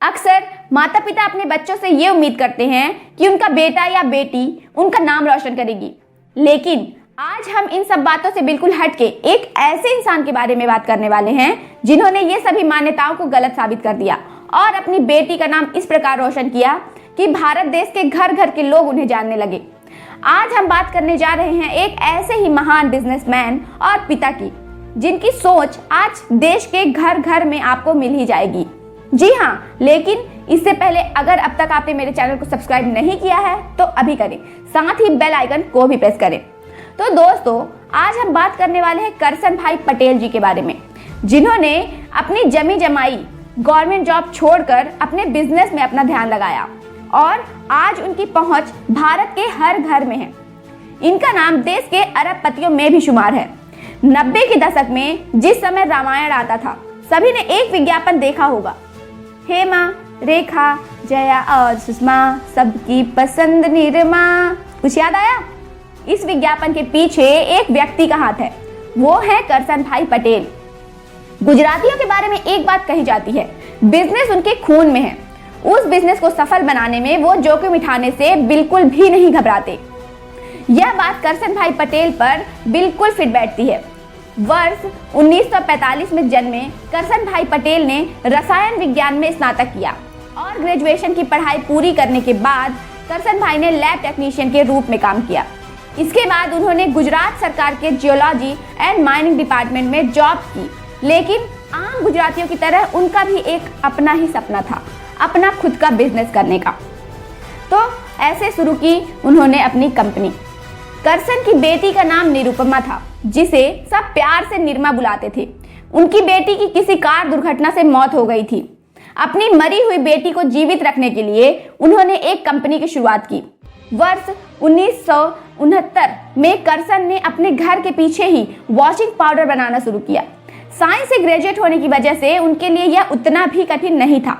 अक्सर माता पिता अपने बच्चों से ये उम्मीद करते हैं कि उनका बेटा या बेटी उनका नाम रोशन करेगी, लेकिन आज हम इन सब बातों से बिल्कुल हटके एक ऐसे इंसान के बारे में बात करने वाले हैं जिन्होंने ये सभी मान्यताओं को गलत साबित कर दिया और अपनी बेटी का नाम इस प्रकार रोशन किया कि भारत देश के घर घर के लोग उन्हें जानने लगे। आज हम बात करने जा रहे हैं एक ऐसे ही महान बिजनेसमैन और पिता की, जिनकी सोच आज देश के घर घर में आपको मिल ही जाएगी। जी हाँ, लेकिन इससे पहले अगर अब तक आपने मेरे चैनल को सब्सक्राइब नहीं किया है तो अभी करें, साथ ही बेल आइकन को भी प्रेस करें। तो दोस्तों, आज हम बात करने वाले हैं करसन भाई पटेल जी के बारे में, जिन्होंने अपनी जमी जमाई गवर्नमेंट जॉब छोड़कर अपने बिजनेस में अपना ध्यान लगाया और आज उनकी पहुंच भारत के हर घर में है। इनका नाम देश के अरबपतियों में भी शुमार है। 90 के दशक में जिस समय रामायण आता था, सभी ने एक विज्ञापन देखा होगा, हेमा, रेखा, जया और सुषमा, सबकी पसंद निरमा। कुछ याद आया? इस विज्ञापन के पीछे एक व्यक्ति का हाथ है, वो है करसन भाई पटेल। गुजरातियों के बारे में एक बात कही जाती है, बिजनेस उनके खून में है। उस बिजनेस को सफल बनाने में वो जोखिम उठाने से बिल्कुल भी नहीं घबराते। यह बात करसन भाई पटेल पर बिल्कुल फिट बैठती है। वर्ष 1945 में जन्मे करसन भाई पटेल ने रसायन विज्ञान में स्नातक किया और ग्रेजुएशन की पढ़ाई पूरी करने के बाद करसन भाई ने लैब टेक्नीशियन के रूप में काम किया। इसके बाद उन्होंने गुजरात सरकार के जियोलॉजी एंड माइनिंग डिपार्टमेंट में जॉब की, लेकिन आम गुजरातियों की तरह उनका भी एक अपना ही सपना था, अपना खुद का बिजनेस करने का। तो ऐसे शुरू की उन्होंने अपनी कंपनी। करसन की बेटी का नाम निरुपमा था, जिसे सब प्यार से निरमा बुलाते थे। उनकी बेटी की किसी कार दुर्घटना से मौत हो गई थी। अपनी मरी हुई बेटी को जीवित रखने के लिए उन्होंने एक कंपनी की शुरुआत की। वर्ष 1969 में करसन ने अपने घर के पीछे ही वॉशिंग पाउडर बनाना शुरू किया। साइंस से ग्रेजुएट होने की वजह से उनके लिए यह उतना भी कठिन नहीं था।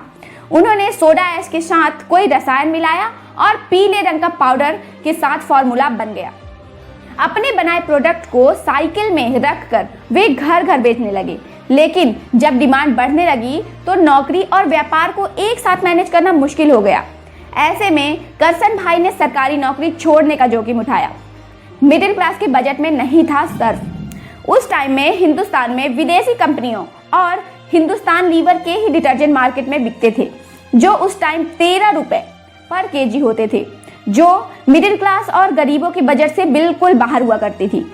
उन्होंने सोडा ऐश के साथ कोई रसायन मिलाया और पीले रंग का पाउडर के साथ फॉर्मूला बन गया। अपने बनाए प्रोडक्ट को साइकिल में रखकर वे घर घर बेचने लगे, लेकिन जब डिमांड बढ़ने लगी तो नौकरी और व्यापार को एक साथ मैनेज करना मुश्किल हो गया। ऐसे में करसन भाई ने सरकारी नौकरी छोड़ने का जोखिम उठाया। मिडिल क्लास के बजट में नहीं था सर्फ। उस टाइम में हिंदुस्तान में विदेशी कंपनियों और हिंदुस्तान लीवर के ही डिटर्जेंट मार्केट में बिकते थे, जो उस टाइम 13 रुपए पर केजी होते थे, जो मिडिल क्लास और गरीबों के बजट से बिल्कुल बाहर हुआ करती थी।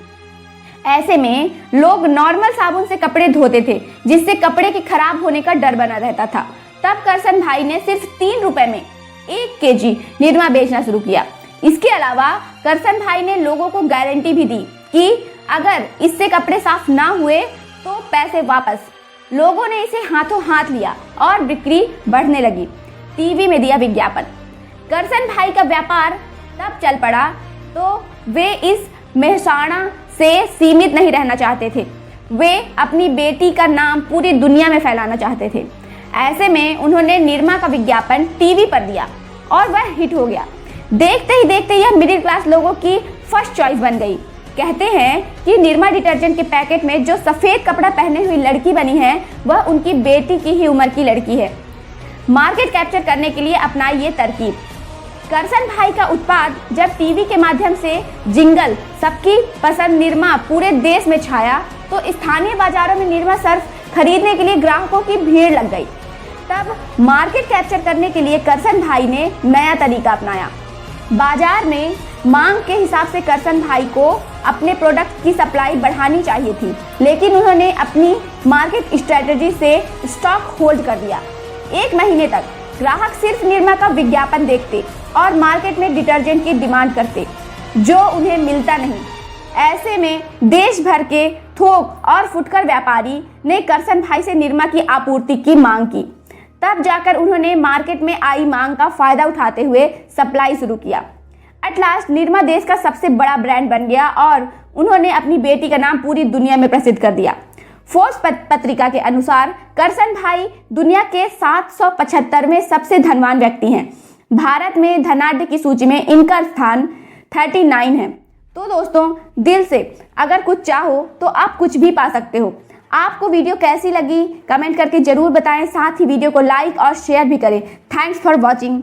ऐसे में लोग नॉर्मल साबुन से कपड़े धोते थे, जिससे कपड़े के खराब होने का डर बना रहता था। तब करसन भाई ने सिर्फ 3 रुपए में 1 केजी निरमा बेचना शुरू किया। इसके अलावा करसन भाई ने लोगों को गारंटी भी दी कि अगर इससे कपड़े साफ ना हुए तो पैसे वापस। लोगों ने इसे हाथों हाथ लिया और बिक्री बढ़ने लगी। टीवी में दिया विज्ञापन। करसन भाई का व्यापार तब चल पड़ा तो वे इस मेहसाणा से सीमित नहीं रहना चाहते थे। वे अपनी बेटी का नाम पूरी दुनिया में फैलाना चाहते थे। ऐसे में उन्होंने निरमा का विज्ञापन टीवी पर दिया और वह हिट हो गया। देखते ही देखते यह मिडिल क्लास लोगों की फर्स्ट चॉइस बन गई। कहते हैं कि निरमा डिटर्जेंट के पैकेट में जो सफ़ेद कपड़ा पहने हुई लड़की बनी है, वह उनकी बेटी की ही उम्र की लड़की है। मार्केट कैप्चर करने के लिए अपनाई ये तरकीब। करसन भाई का उत्पाद जब टीवी के माध्यम से जिंगल सबकी पसंद निरमा पूरे देश में छाया, तो स्थानीय बाजारों में निरमा सर्फ खरीदने के लिए ग्राहकों की भीड़ लग गई। तब मार्केट कैप्चर करने के लिए करसन भाई ने नया तरीका अपनाया। बाजार में मांग के हिसाब से करसन भाई को अपने प्रोडक्ट की सप्लाई बढ़ानी चाहिए थी, लेकिन उन्होंने अपनी मार्केट स्ट्रेटजी से स्टॉक होल्ड कर दिया। 1 महीने तक ग्राहक सिर्फ निरमा का विज्ञापन देखते और मार्केट में डिटर्जेंट की डिमांड करते, जो उन्हें मिलता नहीं। ऐसे में देश भर के थोक और फुटकर व्यापारी ने करसन भाई से निरमा की आपूर्ति की मांग की। तब जाकर उन्होंने मार्केट में आई मांग का फायदा उठाते हुए सप्लाई शुरू किया। एट लास्ट निरमा देश का सबसे बड़ा ब्रांड बन गया और उन्होंने अपनी बेटी का नाम पूरी दुनिया में प्रसिद्ध कर दिया। फोर्ब्स पत्रिका के अनुसार करसन भाई दुनिया के 775वें सबसे धनवान व्यक्ति हैं। भारत में धनाढ्य की सूची में इनका स्थान 39 है। तो दोस्तों, दिल से अगर कुछ चाहो तो आप कुछ भी पा सकते हो। आपको वीडियो कैसी लगी कमेंट करके जरूर बताएं, साथ ही वीडियो को लाइक और शेयर भी करें। Thanks for watching.